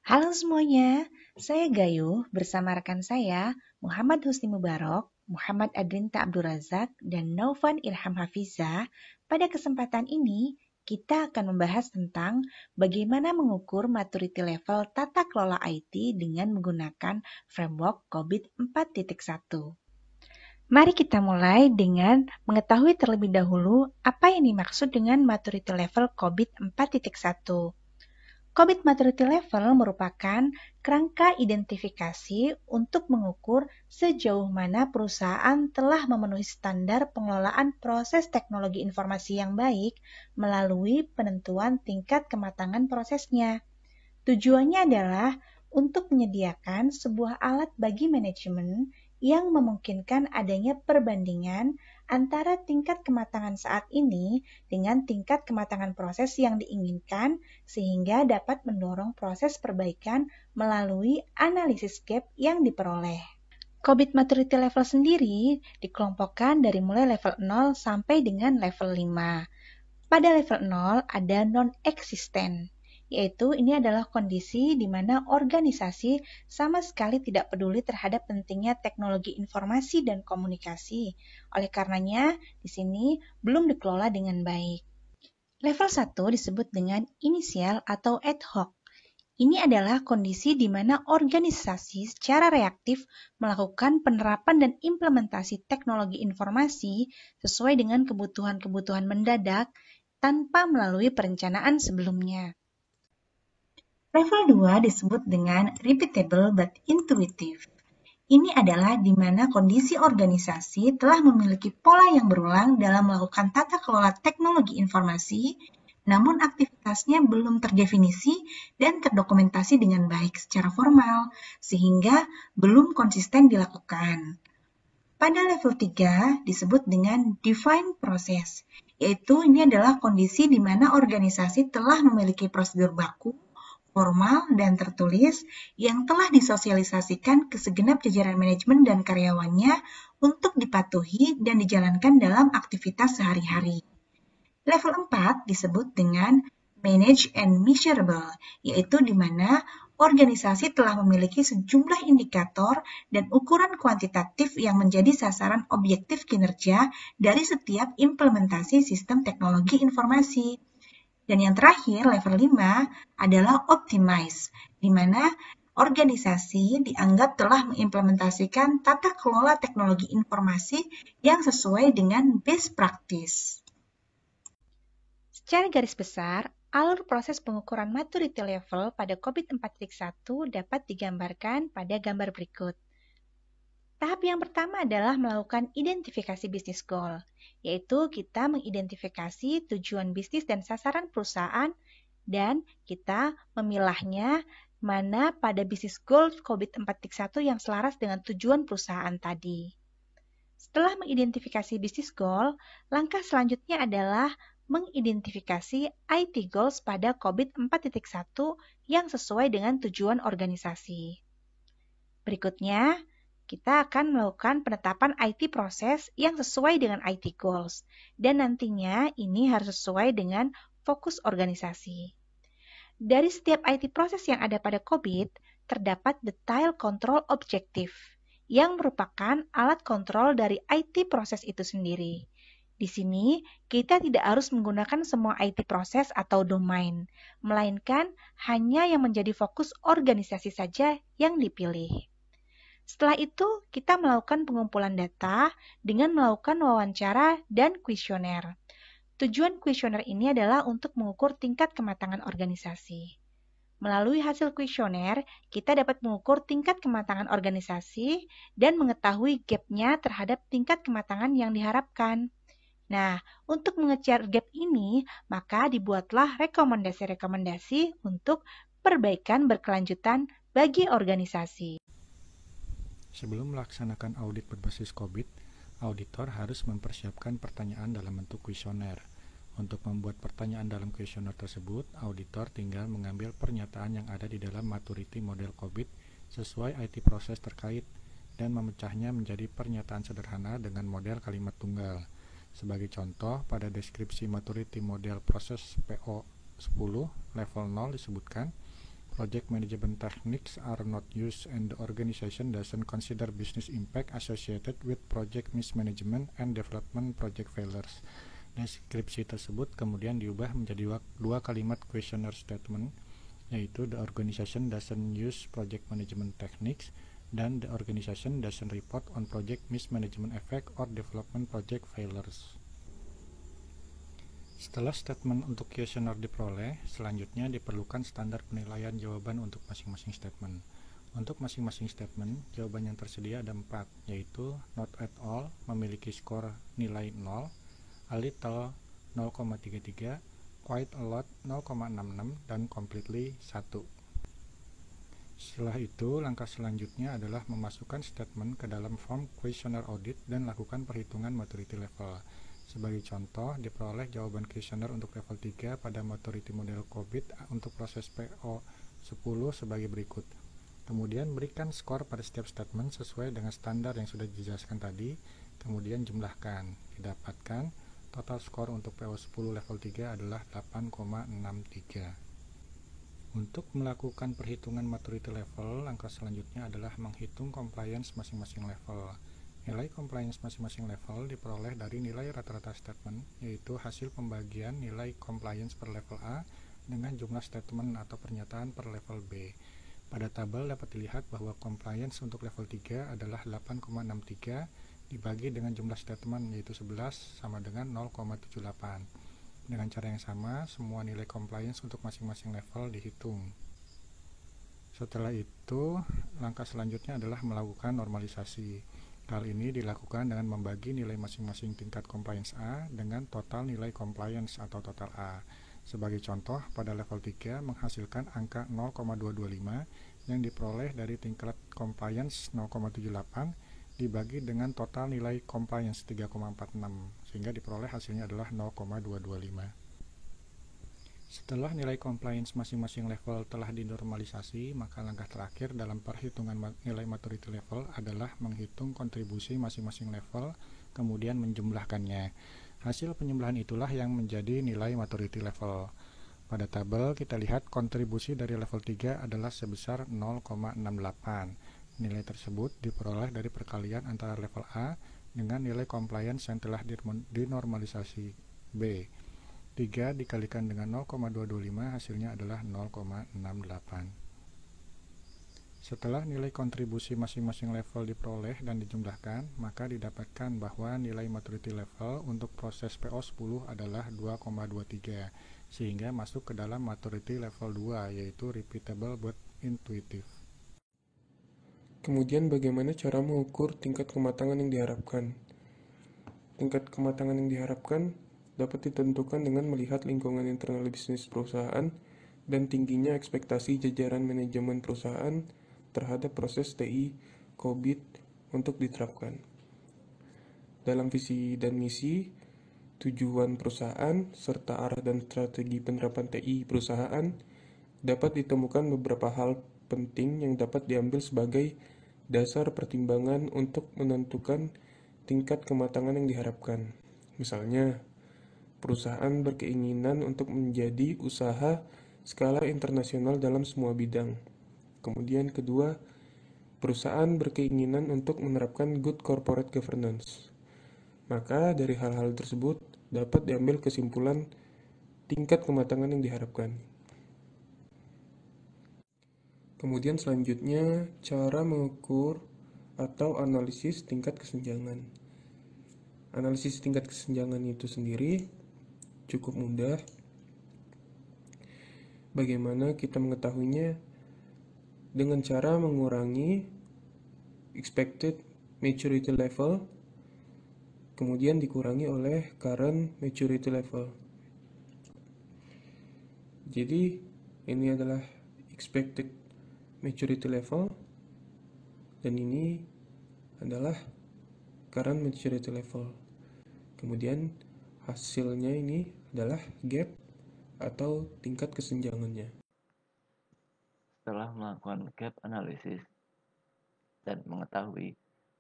Halo semuanya, saya Gayu bersama rekan saya Muhammad Husni Mubarok, Muhammad Adrinta Abdul Razak, dan Naufan Ilham Hafiza. Pada kesempatan ini, kita akan membahas tentang bagaimana mengukur maturity level tata kelola IT dengan menggunakan framework COVID 4.1. Mari kita mulai dengan mengetahui terlebih dahulu apa yang dimaksud dengan maturity level COVID 4.1. COVID Maturity Level merupakan kerangka identifikasi untuk mengukur sejauh mana perusahaan telah memenuhi standar pengelolaan proses teknologi informasi yang baik melalui penentuan tingkat kematangan prosesnya. Tujuannya adalah untuk menyediakan sebuah alat bagi manajemen yang memungkinkan adanya perbandingan antara tingkat kematangan saat ini dengan tingkat kematangan proses yang diinginkan sehingga dapat mendorong proses perbaikan melalui analisis gap yang diperoleh. COVID Maturity Level sendiri dikelompokkan dari mulai level 0 sampai dengan level 5. Pada level 0 ada non-existent, yaitu ini adalah kondisi di mana organisasi sama sekali tidak peduli terhadap pentingnya teknologi informasi dan komunikasi. Oleh karenanya, di sini belum dikelola dengan baik. Level 1 disebut dengan inisial atau ad hoc. Ini adalah kondisi di mana organisasi secara reaktif melakukan penerapan dan implementasi teknologi informasi sesuai dengan kebutuhan-kebutuhan mendadak tanpa melalui perencanaan sebelumnya. Level 2 disebut dengan repeatable but intuitive. Ini adalah di mana kondisi organisasi telah memiliki pola yang berulang dalam melakukan tata kelola teknologi informasi, namun aktivitasnya belum terdefinisi dan terdokumentasi dengan baik secara formal, sehingga belum konsisten dilakukan. Pada level 3 disebut dengan defined process, yaitu ini adalah kondisi di mana organisasi telah memiliki prosedur baku, formal dan tertulis yang telah disosialisasikan ke segenap jajaran manajemen dan karyawannya untuk dipatuhi dan dijalankan dalam aktivitas sehari-hari. Level 4 disebut dengan manage and measurable, yaitu di mana organisasi telah memiliki sejumlah indikator dan ukuran kuantitatif yang menjadi sasaran objektif kinerja dari setiap implementasi sistem teknologi informasi. Dan yang terakhir, level 5 adalah optimize, di mana organisasi dianggap telah mengimplementasikan tata kelola teknologi informasi yang sesuai dengan best practice. Secara garis besar, alur proses pengukuran maturity level pada COVID 4.1 dapat digambarkan pada gambar berikut. Tahap yang pertama adalah melakukan identifikasi bisnis goal, yaitu kita mengidentifikasi tujuan bisnis dan sasaran perusahaan dan kita memilahnya mana pada bisnis goal COVID 4.1 yang selaras dengan tujuan perusahaan tadi. Setelah mengidentifikasi bisnis goal, langkah selanjutnya adalah mengidentifikasi IT goals pada COVID 4.1 yang sesuai dengan tujuan organisasi. Berikutnya, kita akan melakukan penetapan IT proses yang sesuai dengan IT goals, dan nantinya ini harus sesuai dengan fokus organisasi. Dari setiap IT proses yang ada pada COVID, terdapat detail control objektif, yang merupakan alat kontrol dari IT proses itu sendiri. Di sini, kita tidak harus menggunakan semua IT proses atau domain, melainkan hanya yang menjadi fokus organisasi saja yang dipilih. Setelah itu, kita melakukan pengumpulan data dengan melakukan wawancara dan kuesioner. Tujuan kuesioner ini adalah untuk mengukur tingkat kematangan organisasi. Melalui hasil kuesioner, kita dapat mengukur tingkat kematangan organisasi dan mengetahui gap-nya terhadap tingkat kematangan yang diharapkan. Nah, untuk mengejar gap ini, maka dibuatlah rekomendasi-rekomendasi untuk perbaikan berkelanjutan bagi organisasi. Sebelum melaksanakan audit berbasis COVID, auditor harus mempersiapkan pertanyaan dalam bentuk kuesioner. Untuk membuat pertanyaan dalam kuesioner tersebut, auditor tinggal mengambil pernyataan yang ada di dalam maturity model COVID sesuai IT proses terkait dan memecahnya menjadi pernyataan sederhana dengan model kalimat tunggal. Sebagai contoh, pada deskripsi maturity model proses PO10 level 0 disebutkan, project management techniques are not used and the organization doesn't consider business impact associated with project mismanagement and development project failures. Deskripsi tersebut kemudian diubah menjadi dua kalimat questionnaire statement, yaitu the organization doesn't use project management techniques dan the organization doesn't report on project mismanagement effect or development project failures. Setelah statement untuk kuesioner diperoleh, selanjutnya diperlukan standar penilaian jawaban untuk masing-masing statement. Untuk masing-masing statement, jawaban yang tersedia ada 4, yaitu not at all memiliki skor nilai 0, a little 0,33, quite a lot 0,66, dan completely 1. Setelah itu, langkah selanjutnya adalah memasukkan statement ke dalam form questionnaire audit dan lakukan perhitungan maturity level. Sebagai contoh, diperoleh jawaban kuesioner untuk level 3 pada maturity model COVID untuk proses PO10 sebagai berikut. Kemudian berikan skor pada setiap statement sesuai dengan standar yang sudah dijelaskan tadi, kemudian jumlahkan. Didapatkan, total skor untuk PO10 level 3 adalah 8,63. Untuk melakukan perhitungan maturity level, langkah selanjutnya adalah menghitung compliance masing-masing level. Nilai compliance masing-masing level diperoleh dari nilai rata-rata statement, yaitu hasil pembagian nilai compliance per level A dengan jumlah statement atau pernyataan per level B. Pada tabel dapat dilihat bahwa compliance untuk level 3 adalah 8,63 dibagi dengan jumlah statement, yaitu 11 sama dengan 0,78. Dengan cara yang sama, semua nilai compliance untuk masing-masing level dihitung. Setelah itu, langkah selanjutnya adalah melakukan normalisasi. Hal ini dilakukan dengan membagi nilai masing-masing tingkat compliance A dengan total nilai compliance atau total A. Sebagai contoh, pada level 3 menghasilkan angka 0,225 yang diperoleh dari tingkat compliance 0,78 dibagi dengan total nilai compliance 3,46, sehingga diperoleh hasilnya adalah 0,225. Setelah nilai compliance masing-masing level telah dinormalisasi, maka langkah terakhir dalam perhitungan nilai maturity level adalah menghitung kontribusi masing-masing level, kemudian menjumlahkannya. Hasil penjumlahan itulah yang menjadi nilai maturity level. Pada tabel kita lihat kontribusi dari level 3 adalah sebesar 0,68. Nilai tersebut diperoleh dari perkalian antara level A dengan nilai compliance yang telah dinormalisasi B. 3 dikalikan dengan 0,225 hasilnya adalah 0,68. Setelah nilai kontribusi masing-masing level diperoleh dan dijumlahkan, maka didapatkan bahwa nilai maturity level untuk proses PO10 adalah 2,23, sehingga masuk ke dalam maturity level 2, yaitu repeatable but intuitive. Kemudian bagaimana cara mengukur tingkat kematangan yang diharapkan? Tingkat kematangan yang diharapkan dapat ditentukan dengan melihat lingkungan internal bisnis perusahaan dan tingginya ekspektasi jajaran manajemen perusahaan terhadap proses TI COVID untuk diterapkan. Dalam visi dan misi, tujuan perusahaan, serta arah dan strategi penerapan TI perusahaan, dapat ditemukan beberapa hal penting yang dapat diambil sebagai dasar pertimbangan untuk menentukan tingkat kematangan yang diharapkan. Misalnya, perusahaan berkeinginan untuk menjadi usaha skala internasional dalam semua bidang. Kemudian kedua, perusahaan berkeinginan untuk menerapkan good corporate governance. Maka dari hal-hal tersebut dapat diambil kesimpulan tingkat kematangan yang diharapkan. Kemudian selanjutnya, cara mengukur atau analisis tingkat kesenjangan. Analisis tingkat kesenjangan itu sendiri cukup mudah. Bagaimana kita mengetahuinya? Dengan cara mengurangi expected maturity level, kemudian dikurangi oleh current maturity level. Jadi ini adalah expected maturity level dan ini adalah current maturity level. Kemudian hasilnya ini adalah gap atau tingkat kesenjangannya. Setelah melakukan gap analysis dan mengetahui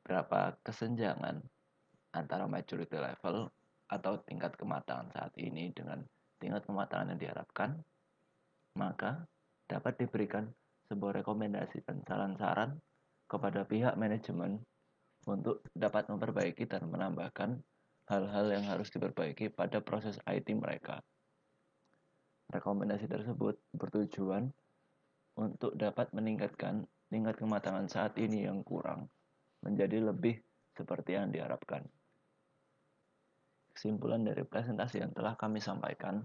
berapa kesenjangan antara maturity level atau tingkat kematangan saat ini dengan tingkat kematangan yang diharapkan, maka dapat diberikan sebuah rekomendasi dan saran-saran kepada pihak manajemen untuk dapat memperbaiki dan menambahkan hal-hal yang harus diperbaiki pada proses IT mereka. Rekomendasi tersebut bertujuan untuk dapat meningkatkan tingkat kematangan saat ini yang kurang menjadi lebih seperti yang diharapkan. Kesimpulan dari presentasi yang telah kami sampaikan,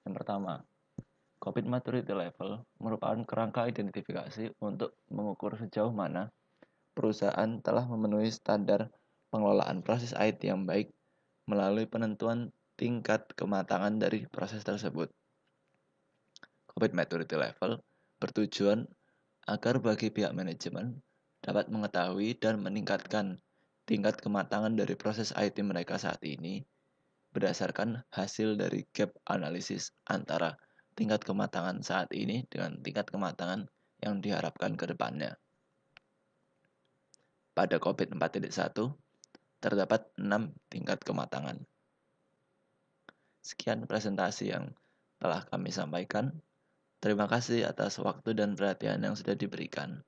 yang pertama, COVID Maturity Level merupakan kerangka identifikasi untuk mengukur sejauh mana perusahaan telah memenuhi standar pengelolaan proses IT yang baik melalui penentuan tingkat kematangan dari proses tersebut. COVID Maturity Level bertujuan agar bagi pihak manajemen dapat mengetahui dan meningkatkan tingkat kematangan dari proses IT mereka saat ini berdasarkan hasil dari gap analisis antara tingkat kematangan saat ini dengan tingkat kematangan yang diharapkan ke depannya. Pada COVID 4.1 terdapat 6 tingkat kematangan. Sekian presentasi yang telah kami sampaikan. Terima kasih atas waktu dan perhatian yang sudah diberikan.